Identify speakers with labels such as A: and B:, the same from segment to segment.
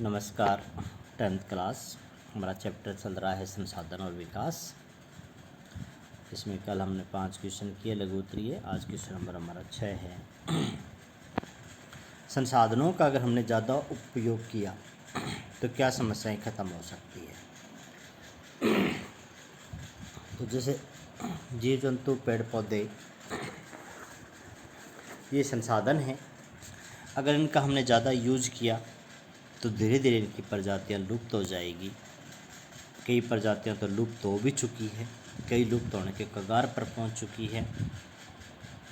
A: नमस्कार। 10th class हमारा chapter चल रहा है संसाधन और विकास। इसमें कल हमने 5 क्वेश्चन किए लघु उत्तरीय। आज क्वेश्चन नंबर हमारा 6 है। संसाधनों का अगर हमने ज़्यादा उपयोग किया तो क्या समस्याएं ख़त्म हो सकती है। तो जैसे जीव जंतु पेड़ पौधे ये संसाधन हैं, अगर इनका हमने ज़्यादा यूज किया तो धीरे धीरे इनकी प्रजातियां लुप्त हो जाएगी। कई प्रजातियां तो लुप्त हो भी चुकी है, कई लुप्त होने के कगार पर पहुंच चुकी है।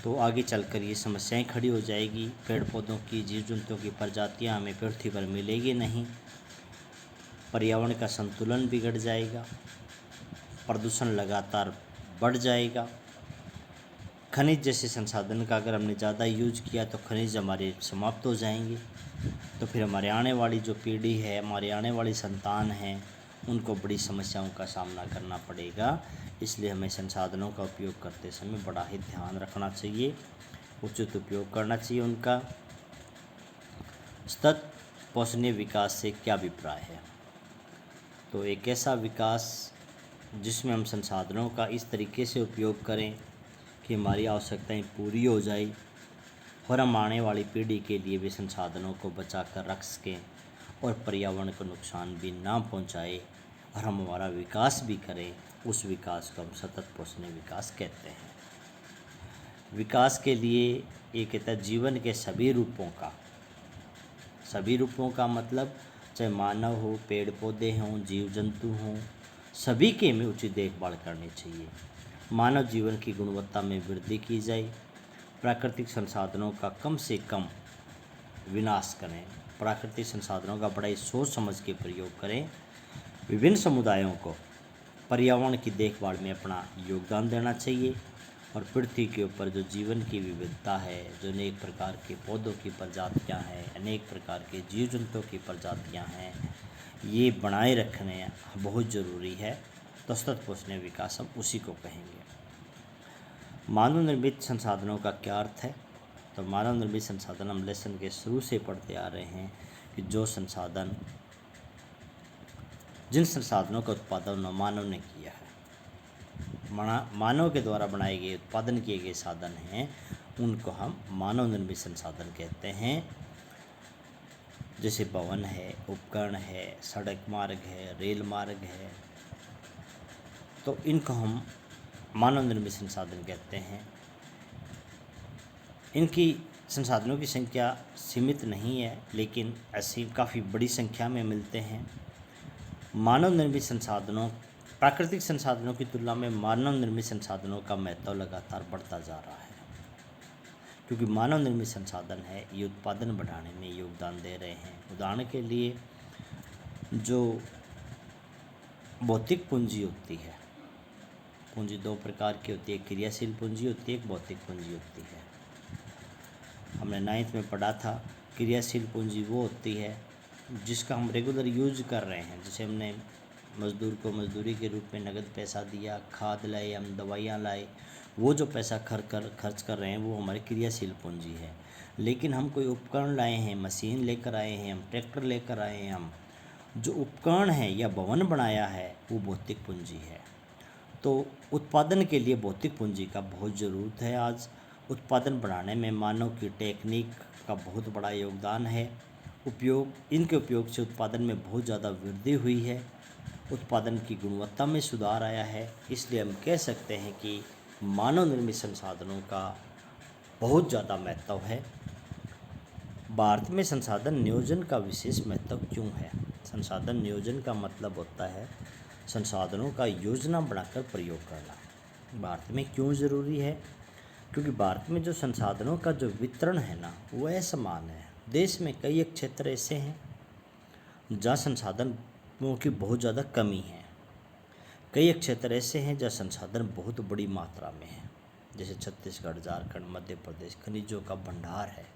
A: तो आगे चलकर ये समस्याएं खड़ी हो जाएगी। पेड़ पौधों की, जीव जंतुओं की प्रजातियां हमें पृथ्वी पर मिलेगी नहीं, पर्यावरण का संतुलन बिगड़ जाएगा, प्रदूषण लगातार बढ़ जाएगा। खनिज जैसे संसाधन का अगर हमने ज़्यादा यूज किया तो खनिज हमारे समाप्त हो जाएंगे। तो फिर हमारे आने वाली जो पीढ़ी है, हमारे आने वाली संतान है, उनको बड़ी समस्याओं का सामना करना पड़ेगा। इसलिए हमें संसाधनों का उपयोग करते समय बड़ा ही ध्यान रखना चाहिए, उचित उपयोग करना चाहिए उनका। सतत पोषणीय विकास से क्या अभिप्राय है? तो एक ऐसा विकास जिसमें हम संसाधनों का इस तरीके से उपयोग करें कि हमारी आवश्यकताएं पूरी हो जाए और हम आने वाली पीढ़ी के लिए भी संसाधनों को बचा कर रख सकें और पर्यावरण को नुकसान भी ना पहुंचाए और हम हमारा विकास भी करें। उस विकास को हम सतत पोषणीय विकास कहते हैं। विकास के लिए ये कहता है जीवन के सभी रूपों का मतलब चाहे मानव हो, पेड़ पौधे हों, जीव जंतु हों, सभी के में उचित देखभाल करनी चाहिए। मानव जीवन की गुणवत्ता में वृद्धि की जाए, प्राकृतिक संसाधनों का कम से कम विनाश करें, प्राकृतिक संसाधनों का बड़ा ही सोच समझ के प्रयोग करें। विभिन्न समुदायों को पर्यावरण की देखभाल में अपना योगदान देना चाहिए और पृथ्वी के ऊपर जो जीवन की विविधता है, जो अनेक प्रकार के पौधों की प्रजातियां हैं, अनेक प्रकार के जीव जंतुओं की प्रजातियां हैं, ये बनाए रखने बहुत ज़रूरी है। तो सतत पोषणीय विकास हम उसी को कहेंगे। मानव निर्मित संसाधनों का क्या अर्थ है? तो मानव निर्मित संसाधन हम लेसन के शुरू से पढ़ते आ रहे हैं कि जिन संसाधनों का उत्पादन मानव ने किया है, मानव के द्वारा बनाए गए उत्पादन किए गए साधन हैं, उनको हम मानव निर्मित संसाधन कहते हैं। जैसे भवन है, उपकरण है, सड़क मार्ग है, रेल मार्ग है, तो इनको हम मानव निर्मित संसाधन कहते हैं। इनकी संसाधनों की संख्या सीमित नहीं है, लेकिन ऐसी काफ़ी बड़ी संख्या में मिलते हैं। मानव निर्मित संसाधनों, प्राकृतिक संसाधनों की तुलना में मानव निर्मित संसाधनों का महत्व लगातार बढ़ता जा रहा है, क्योंकि मानव निर्मित संसाधन है ये उत्पादन बढ़ाने में योगदान दे रहे हैं। उदाहरण के लिए जो भौतिक पूंजी होती है, पूंजी दो प्रकार की होती है, क्रियाशील पूंजी होती है, एक भौतिक पूंजी होती है। हमने 9th में पढ़ा था, क्रियाशील पूंजी वो होती है जिसका हम रेगुलर यूज कर रहे हैं। जैसे हमने मज़दूर को मजदूरी के रूप में नगद पैसा दिया, खाद लाए, हम दवाइयाँ लाए, वो जो पैसा खर्च कर रहे हैं वो हमारी क्रियाशील पूंजी है। लेकिन हम कोई उपकरण लाए हैं, मशीन लेकर आए हैं, हम ट्रैक्टर लेकर आए हैं, हम जो उपकरण है या भवन बनाया है वो भौतिक पूंजी है। तो उत्पादन के लिए भौतिक पूंजी का बहुत ज़रूरत है। आज उत्पादन बढ़ाने में मानव की टेक्निक का बहुत बड़ा योगदान है। इनके उपयोग से उत्पादन में बहुत ज़्यादा वृद्धि हुई है, उत्पादन की गुणवत्ता में सुधार आया है। इसलिए हम कह सकते हैं कि मानव निर्मित संसाधनों का बहुत ज़्यादा महत्व है। भारत में संसाधन नियोजन का विशेष महत्व क्यों है? संसाधन नियोजन का मतलब होता है संसाधनों का योजना बनाकर प्रयोग करना। भारत में क्यों ज़रूरी है? क्योंकि भारत में जो संसाधनों का जो वितरण है ना, वो असमान है। देश में कई एक क्षेत्र ऐसे हैं जहाँ संसाधनों की बहुत ज़्यादा कमी है, कई एक क्षेत्र ऐसे हैं जहाँ संसाधन बहुत बड़ी मात्रा में है। जैसे छत्तीसगढ़, झारखंड, मध्य प्रदेश खनिजों का भंडार है,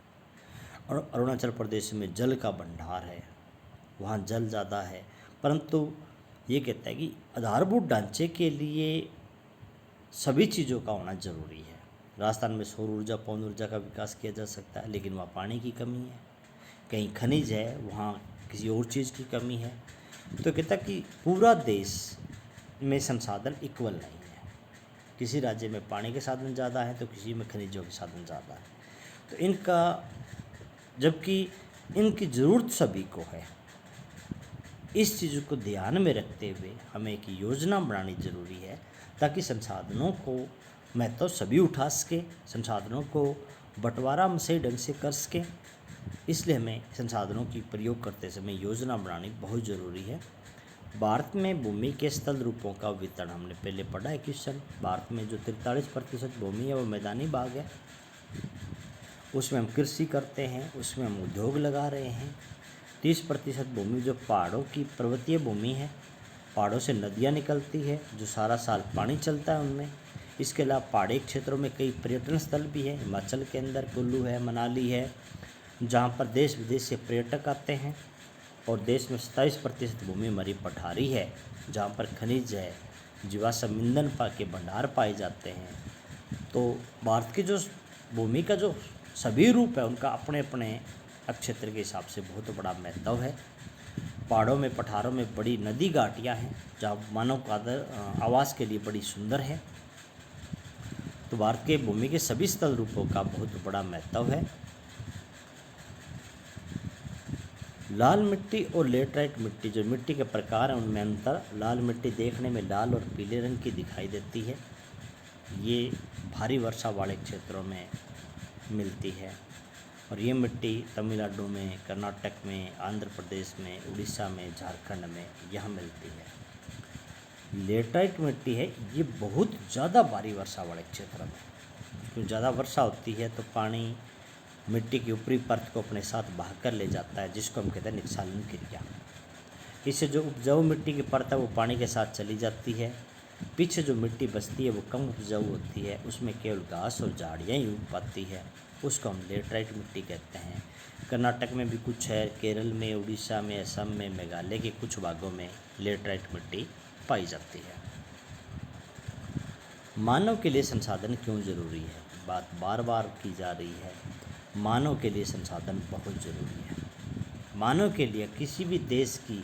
A: और अरुणाचल प्रदेश में जल का भंडार है, वहाँ जल ज़्यादा है। परंतु ये कहता है कि आधारभूत ढांचे के लिए सभी चीज़ों का होना ज़रूरी है। राजस्थान में सौर ऊर्जा, पवन ऊर्जा का विकास किया जा सकता है, लेकिन वहाँ पानी की कमी है। कहीं खनिज है, वहाँ किसी और चीज़ की कमी है। तो कहता कि पूरा देश में संसाधन इक्वल नहीं है, किसी राज्य में पानी के साधन ज़्यादा है तो किसी में खनिजों के साधन ज़्यादा है। तो इनका, जबकि इनकी ज़रूरत सभी को है, इस चीज़ को ध्यान में रखते हुए हमें एक योजना बनानी ज़रूरी है ताकि संसाधनों को महत्व सभी उठा सके, संसाधनों को बंटवारा हम सही ढंग से कर सकें। इसलिए हमें संसाधनों की प्रयोग करते समय योजना बनानी बहुत ज़रूरी है। भारत में भूमि के स्थल रूपों का वितरण हमने पहले पढ़ा है क्वेश्चन। भारत में जो 43% भूमि है वो मैदानी भाग है, उसमें हम कृषि करते हैं, उसमें हम उद्योग लगा रहे हैं। 30% भूमि जो पहाड़ों की पर्वतीय भूमि है, पहाड़ों से नदियाँ निकलती है जो सारा साल पानी चलता है उनमें। इसके अलावा पहाड़ी क्षेत्रों में कई पर्यटन स्थल भी हैं, हिमाचल के अंदर कुल्लू है, मनाली है, जहाँ पर देश विदेश से पर्यटक आते हैं। और देश में 27% भूमि हमारी पठारी है, जहाँ पर खनिज है, जीवाश्म ईंधन के भंडार पाए जाते हैं। तो भारत की जो भूमि का जो सभी रूप है उनका अपने अपने क्षेत्र के हिसाब से बहुत बड़ा महत्व है। पहाड़ों में, पठारों में बड़ी नदी घाटियाँ हैं जहाँ मानव का आवास के लिए बड़ी सुंदर है। तो भारत के भूमि के सभी स्थल रूपों का बहुत बड़ा महत्व है। लाल मिट्टी और लेटराइट मिट्टी, जो मिट्टी के प्रकार हैं उनमें अंतर। लाल मिट्टी देखने में लाल और पीले रंग की दिखाई देती है, ये भारी वर्षा वाले क्षेत्रों में मिलती है। और ये मिट्टी तमिलनाडु में, कर्नाटक में, आंध्र प्रदेश में, उड़ीसा में, झारखंड में यहाँ मिलती है। लेटराइट मिट्टी है, ये बहुत ज़्यादा भारी वर्षा वाले क्षेत्र में, क्योंकि ज़्यादा वर्षा होती है तो पानी मिट्टी की ऊपरी परत को अपने साथ बहा कर ले जाता है, जिसको हम कहते हैं निक्षालन क्रिया। इससे जो उपजाऊ मिट्टी की परत है वो पानी के साथ चली जाती है। पीछे जो मिट्टी बचती है वो कम उपजाऊ होती है, उसमें केवल घास और झाड़ियाँ ही उग पाती है, उसको हम लेटराइट मिट्टी कहते हैं। कर्नाटक में भी कुछ है, केरल में, उड़ीसा में, असम में, मेघालय के कुछ भागों में लेटराइट मिट्टी पाई जाती है। मानव के लिए संसाधन क्यों जरूरी है, बात बार बार की जा रही है। मानव के लिए संसाधन बहुत ज़रूरी है। मानव के लिए किसी भी देश की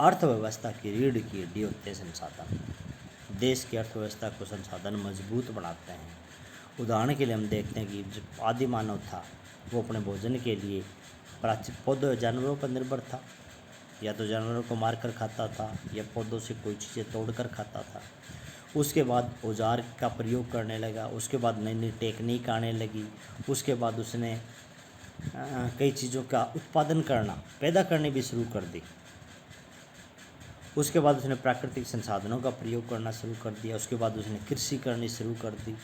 A: अर्थव्यवस्था की रीढ़ की हड्डी होते हैं संसाधन। देश की अर्थव्यवस्था को संसाधन मजबूत बनाते हैं। उदाहरण के लिए हम देखते हैं कि जो आदि मानव था वो अपने भोजन के लिए प्राचीन पौधों जानवरों पर निर्भर था, या तो जानवरों को मार कर खाता था या पौधों से कोई चीज़ें तोड़ कर खाता था। उसके बाद औजार का प्रयोग करने लगा, उसके बाद नई नई टेक्निक आने लगी, उसके बाद उसने कई चीज़ों का उत्पादन करना, पैदा करने भी शुरू कर दी। उसके बाद उसने प्राकृतिक संसाधनों का प्रयोग करना शुरू कर दिया, उसके बाद उसने कृषि करनी शुरू कर दी।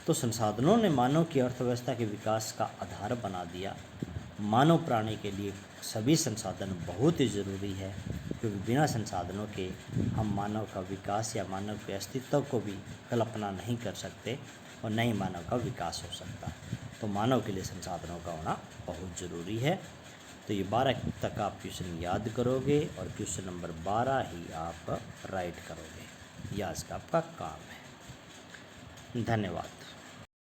A: तो संसाधनों ने मानव की अर्थव्यवस्था के विकास का आधार बना दिया। मानव प्राणी के लिए सभी संसाधन बहुत ही ज़रूरी है, क्योंकि बिना संसाधनों के हम मानव का विकास या मानव के अस्तित्व को भी कल्पना नहीं कर सकते और न ही मानव का विकास हो सकता। तो मानव के लिए संसाधनों का होना बहुत ज़रूरी है। तो ये 12 तक आप क्वेश्चन याद करोगे और क्वेश्चन नंबर 12 ही आप राइट करोगे, यह आज का आपका काम है। धन्यवाद।